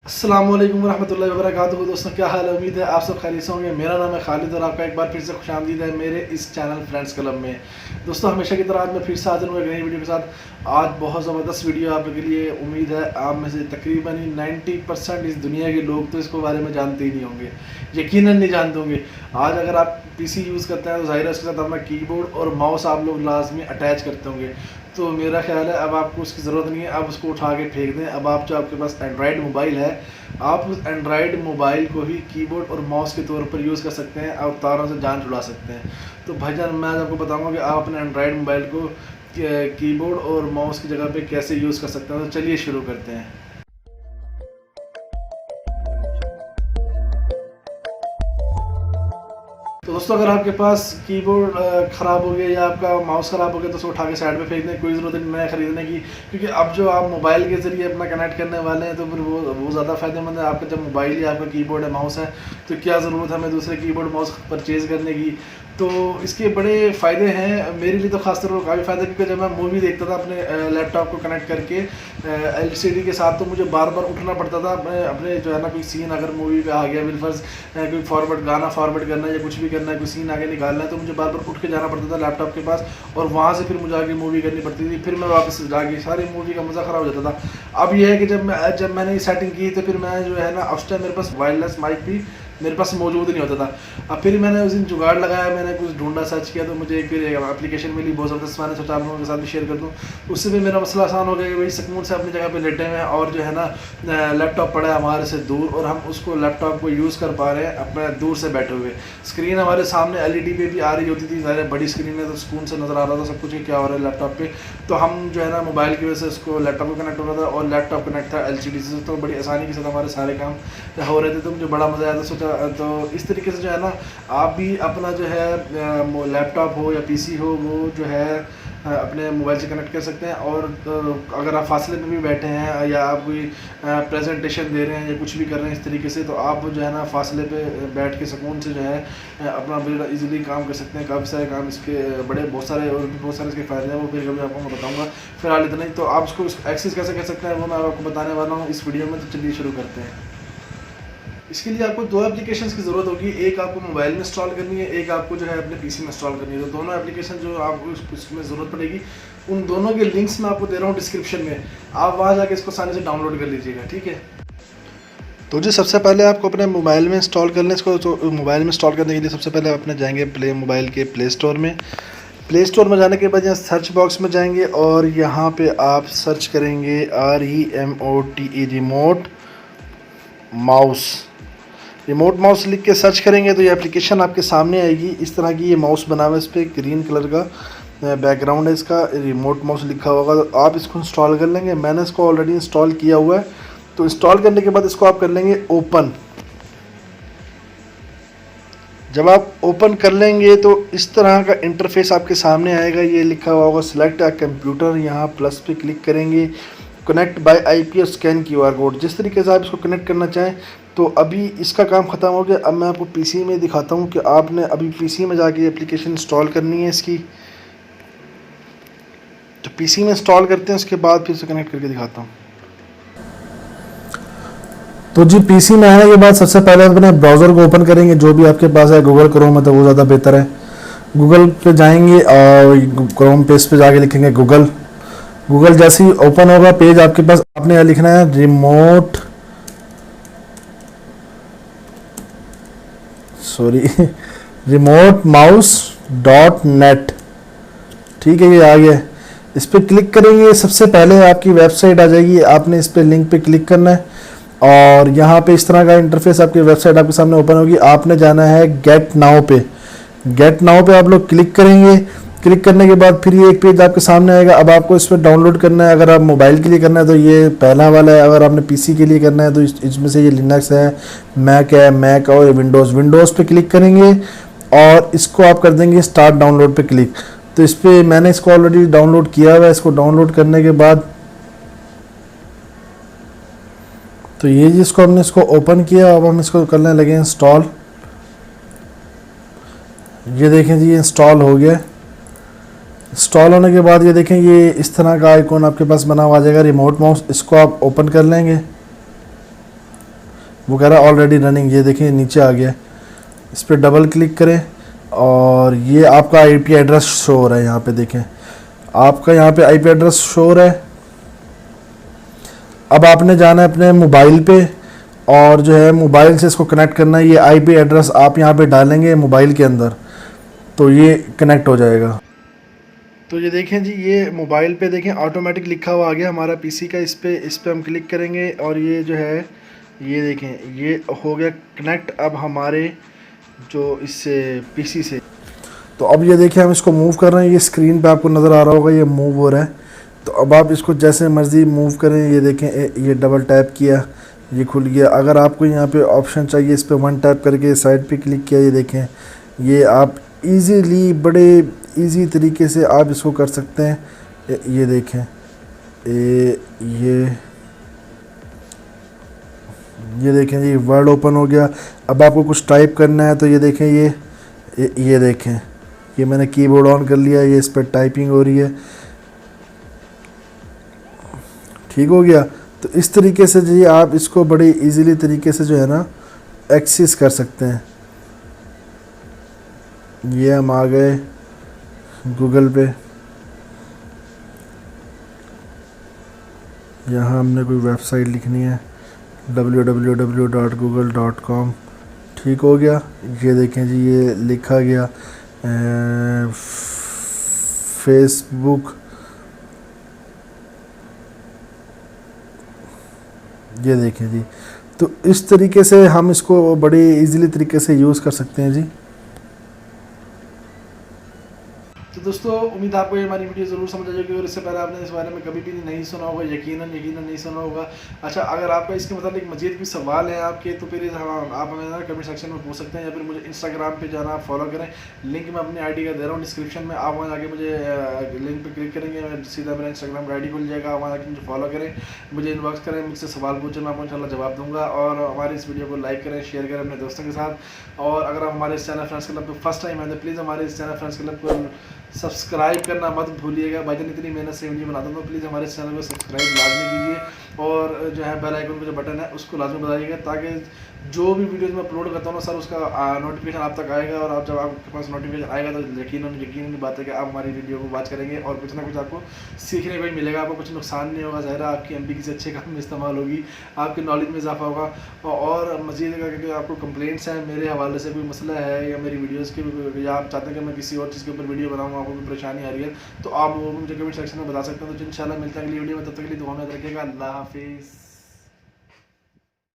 अस्सलाम वालेकुम रहमतुल्लाहि व बरकातुहू। दोस्तों क्या हाल है, उम्मीद है आप सब खैरियत से होंगे। मेरा नाम है खालिद और आपका एक बार फिर से खुशामदीद है मेरे इस चैनल फ्रेंड्स क्लब में। दोस्तों हमेशा की तरह आज मैं फिर से हाजिर हूँ एक नई वीडियो के साथ। आज बहुत ज़बरदस्त वीडियो आप लोगों के लिए। उम्मीद है आप में से तकरीबन 90% इस दुनिया के लोग तो इसको बारे में जानते ही नहीं होंगे, यकीनन नहीं जानते होंगे। आज अगर आप पीसी यूज़ करते हैं तो ज़ाहिर है उसके साथ अपना कीबोर्ड और माउस आप लोग लाजमी अटैच करते होंगे। तो मेरा ख्याल है अब आपको उसकी ज़रूरत नहीं है, अब उसको उठा के फेंक दें। अब आप जो आपके पास एंड्रॉयड मोबाइल है, आप उस एंड्रॉयड मोबाइल को ही कीबोर्ड और माउस के तौर पर यूज़ कर सकते हैं और तारों से जान छुड़ा सकते हैं। तो भाईजान मैं आज आपको बताऊंगा कि आप अपने एंड्रॉयड मोबाइल को कीबोर्ड और माउस की जगह पे कैसे यूज़ कर सकते हैं। तो चलिए शुरू करते हैं। तो दोस्तों अगर आपके पास कीबोर्ड ख़राब हो गया या आपका माउस ख़राब हो गया तो उसको उठा के साइड पे फेंक दें, कोई ज़रूरत नहीं नया ख़रीदने की। क्योंकि अब जो आप मोबाइल के ज़रिए अपना कनेक्ट करने वाले हैं तो फिर वो ज़्यादा फ़ायदेमंद है। आपका जब मोबाइल या आपका कीबोर्ड है, माउस है, तो क्या ज़रूरत है हमें दूसरे कीबोर्ड माउस परचेज़ करने की। तो इसके बड़े फ़ायदे हैं, मेरे लिए तो खासतौर पर काफ़ी फ़ायदा, क्योंकि जब मैं मूवी देखता था अपने लैपटॉप को कनेक्ट करके एलसीडी के साथ, तो मुझे बार बार उठना पड़ता था। अपने जो है ना, कोई सीन अगर मूवी पे आ गया, बिलफर्ज कोई फॉरवर्ड गाना फॉरवर्ड करना है या कुछ भी करना है, कोई सीन आगे निकालना है, तो मुझे बार बार उठ के जाना पड़ता था लैपटॉप के पास और वहाँ से फिर मुझे आगे मूवी करनी पड़ती थी। फिर मैं वापस जाके सारी मूवी का मज़ा ख़राब हो जाता था। अब यह है कि जब मैंने ये सेटिंग की तो फिर मैं जो है ना, उस टाइम मेरे पास वायरलेस माइक भी मेरे पास मौजूद नहीं होता था। अब फिर मैंने उस दिन जुगाड़ लगाया, मैंने कुछ ढूंढा, सर्च किया, तो मुझे फिर एक एप्लीकेशन मिली बहुत ज़बरदस्त। मैंने सोचा आप लोगों के साथ भी शेयर कर दूँ। उससे भी मेरा मसला आसान हो गया कि भाई सुकून से अपनी जगह पे लेटे हुए हैं और जो है ना लैपटॉप पड़ा है हमारे से दूर और हम उसको लैपटॉप को यूज़ कर पा रहे हैं अपने दूर से बैठे हुए। स्क्रीन हमारे सामने एलईडी पे भी आ रही होती थी, ज़ाहिर बड़ी स्क्रीन है तो सुकून से नज़र आ रहा था सब कुछ क्या हो रहा है लैपटॉप पे। तो हम जो है ना मोबाइल की वजह से उसको लैपटॉप को कनेक्ट हो रहा था और लैपटॉप कनेक्ट था एलसीडी से, तो बड़ी आसानी के साथ हमारे सारे काम हो रहे थे। तो मुझे बड़ा मज़ा आया था। सोचा तो इस तरीके से जो है ना आप भी अपना जो है लैपटॉप हो या पीसी हो वो जो है अपने मोबाइल से कनेक्ट कर सकते हैं। और अगर आप फासले में भी बैठे हैं या आप कोई प्रेजेंटेशन दे रहे हैं या कुछ भी कर रहे हैं इस तरीके से, तो आप जो है ना फासले पे बैठ के सुकून से जो है अपना बड़ा इजीली काम कर सकते हैं। काफ़ी सारे काम इसके बड़े बहुत सारे इसके फ़ायदे हैं, वो फिर कभी आपको मैं बताऊँगा। फिलहाल इतना ही। तो आप उसको एक्सेस कैसे कर सकते हैं वो मैं आपको बताने वाला हूँ इस वीडियो में। तो चलिए शुरू करते हैं। इसके लिए आपको दो एप्लीकेशंस की ज़रूरत होगी। एक आपको मोबाइल में इंस्टॉल करनी है, एक आपको जो है अपने पीसी में इंस्टॉल करनी है। तो दोनों एप्लीकेशन जो आपको इसमें ज़रूरत पड़ेगी, उन दोनों के लिंक्स मैं आपको दे रहा हूँ डिस्क्रिप्शन में। आप वहाँ जाके इसको आसानी से डाउनलोड कर लीजिएगा, ठीक है। तो जी सबसे पहले आपको अपने मोबाइल में इंस्टॉल करना है इसको। तो मोबाइल में इंस्टॉल करने के लिए सबसे पहले अपने जाएंगे मोबाइल के प्ले स्टोर में। प्ले स्टोर में जाने के बाद यहाँ सर्च बॉक्स में जाएंगे और यहाँ पे आप सर्च करेंगे REMOTE remote mouse. Remote mouse लिख के सर्च करेंगे तो ये एप्लीकेशन आपके सामने आएगी। इस तरह की ये माउस बना हुआ है, इस पर ग्रीन कलर का बैकग्राउंड है, इसका रिमोट माउस लिखा होगा। तो आप इसको इंस्टॉल कर लेंगे। मैंने इसको ऑलरेडी इंस्टॉल किया हुआ है। तो इंस्टॉल करने के बाद इसको आप कर लेंगे ओपन। जब आप ओपन कर लेंगे तो इस तरह का इंटरफेस आपके सामने आएगा। ये लिखा हुआ होगा सिलेक्ट अ कंप्यूटर, यहाँ प्लस पे क्लिक करेंगे, कनेक्ट बाय IP और स्कैन QR कोड। जिस तरीके से आप इसको कनेक्ट करना चाहें। तो अभी इसका काम ख़त्म हो गया। अब मैं आपको पीसी में दिखाता हूँ कि आपने अभी पीसी में जाके एप्लीकेशन इंस्टॉल करनी है इसकी। तो पीसी में इंस्टॉल करते हैं, उसके बाद फिर से कनेक्ट करके दिखाता हूँ। तो जी पीसी में आने के बाद सबसे पहले अपने ब्राउज़र को ओपन करेंगे, जो भी आपके पास है। गूगल क्रोम है तो वो ज़्यादा बेहतर है। गूगल पे जाएंगे और क्रोम पेज पे जाके लिखेंगे गूगल। गूगल जैसे ही ओपन होगा पेज आपके पास, आपने यहाँ लिखना है remotemouse.net। ठीक है, ये आ गया। इस पर क्लिक करेंगे, सबसे पहले आपकी वेबसाइट आ जाएगी। आपने इस पर लिंक पे क्लिक करना है और यहाँ पे इस तरह का इंटरफेस आपकी वेबसाइट आपके सामने ओपन होगी। आपने जाना है गेट नाउ पे। गेट नाउ पे आप लोग क्लिक करेंगे। क्लिक करने के बाद फिर ये एक पेज आपके सामने आएगा। अब आपको इस पर डाउनलोड करना है। अगर आप मोबाइल के लिए करना है तो ये पहला वाला है। अगर आपने पीसी के लिए करना है तो इसमें से ये लिनक्स है, मैक और विंडोज़ पे क्लिक करेंगे और इसको आप कर देंगे स्टार्ट डाउनलोड पे क्लिक। तो इस पर मैंने इसको ऑलरेडी डाउनलोड किया हुआ है। इसको डाउनलोड करने के बाद तो ये जिसको हमने इसको ओपन किया, अब हम इसको करने लगे इंस्टॉल। ये देखें जी, ये इंस्टॉल हो गया। इंस्टॉल होने के बाद ये देखें, ये इस तरह का आइकॉन आपके पास बना हुआ आ जाएगा रिमोट माउस। इसको आप ओपन कर लेंगे। वो कह रहा है ऑलरेडी रनिंग। ये देखें नीचे आ गया, इस पर डबल क्लिक करें और ये आपका आईपी एड्रेस शो हो रहा है। यहाँ पे देखें आपका यहाँ पे आईपी एड्रेस शो हो रहा है। अब आपने जाना है अपने मोबाइल पे और जो है मोबाइल से इसको कनेक्ट करना है। ये आईपी एड्रेस आप यहाँ पे डालेंगे मोबाइल के अंदर तो ये कनेक्ट हो जाएगा। तो ये देखें जी, ये मोबाइल पे देखें ऑटोमेटिक लिखा हुआ आ गया हमारा पीसी का। इस पे हम क्लिक करेंगे और ये जो है ये देखें ये हो गया कनेक्ट अब हमारे जो इससे पीसी से। तो अब ये देखें हम इसको मूव कर रहे हैं, ये स्क्रीन पे आपको नज़र आ रहा होगा ये मूव हो रहा है। तो अब आप इसको जैसे मर्ज़ी मूव करें। ये देखें ये डबल टैप किया, ये खुल गया। अगर आपको यहाँ पे ऑप्शन चाहिए इस पर वन टैप करके साइड पे क्लिक किया, ये देखें ये आप इजीली बड़े इजी तरीके से आप इसको कर सकते हैं। ये देखें ये देखें जी वर्ड ओपन हो गया। अब आपको कुछ टाइप करना है तो ये देखें ये देखें ये मैंने कीबोर्ड ऑन कर लिया, ये इस पर टाइपिंग हो रही है। ठीक हो गया। तो इस तरीके से जी आप इसको बड़े इजीली तरीके से जो है ना एक्सेस कर सकते हैं। ये हम आ गए गूगल पे, यहाँ हमने कोई वेबसाइट लिखनी है www.google.com। ठीक हो गया। ये देखें जी ये लिखा गया फेसबुक। ये देखें जी, तो इस तरीके से हम इसको बड़े इजीली तरीके से यूज़ कर सकते हैं जी। तो दोस्तों उम्मीद है आपको ये हमारी वीडियो ज़रूर समझ आ जाएगी और इससे पहले आपने इस बारे में कभी भी नहीं सुना होगा, यकीनन नहीं सुना होगा। अच्छा, अगर आपका इसके मतलब एक मजीद भी सवाल है आपके तो फिर आप हमें ना कमेंट सेक्शन में पूछ सकते हैं या फिर मुझे इंस्टाग्राम पे जाना, आप फॉलो करें। लिंक मैं अपनी आईडी का दे रहा हूँ डिस्क्रिप्शन में, आप वहाँ जाके मुझे लिंक पर क्लिक करेंगे सीधा मेरा इंस्टाग्राम का आईडी खुल जाएगा। वहाँ जाकर मुझे फॉलो करें, मुझे इनबॉक्स करें, मुझसे सवाल पूछें, मैं आपको इंशाल्लाह जवाब दूँगा। और हमारी इस वीडियो को लाइक करें, शेयर करें अपने दोस्तों के साथ। और अगर आप हमारे इस चैनल फ्रेंड्स क्लब पर फर्स्ट टाइम आए तो प्लीज़ हमारे इस चैनल फ्रेंड्स क्लब को सब्सक्राइब करना मत भूलिएगा। भाईजान इतनी मेहनत से वीडियो बनाता हूँ तो प्लीज़ हमारे चैनल को सब्सक्राइब लाजमी कीजिए और जो है बेल आइकन का जो बटन है उसको लाजमी दबाइएगा ताकि जो भी वीडियोस मैं अपलोड करता हूँ ना सर उसका नोटिफिकेशन आप तक आएगा। और आप जब आपके पास नोटिफिकेशन आएगा तो यकीन की बात है कि आप हमारी वीडियो को वॉच करेंगे और कुछ ना कुछ आपको सीखने को भी मिलेगा। आपको कुछ नुकसान नहीं होगा, ज़ाहिर है आपकी एमबी किसी अच्छे काम में इस्तेमाल होगी, आपकी नॉलेज में इजाफा होगा। और मज़ीद अगर आपको कंप्लेंट्स हैं मेरे हवाले से, कोई मसला है या मेरी वीडियोज़ की, या आप चाहते हैं कि मैं किसी और चीज़ के ऊपर वीडियो बनाऊँ, आपको कोई परेशानी आ रही है तो आप वो मुझे कमेंट सेक्शन में बता सकते हैं। तो इंशाल्लाह मिलते हैं अगली वीडियो में, तब तक के लिए दुआ में रखिएगा। अल्लाह हाफिज़।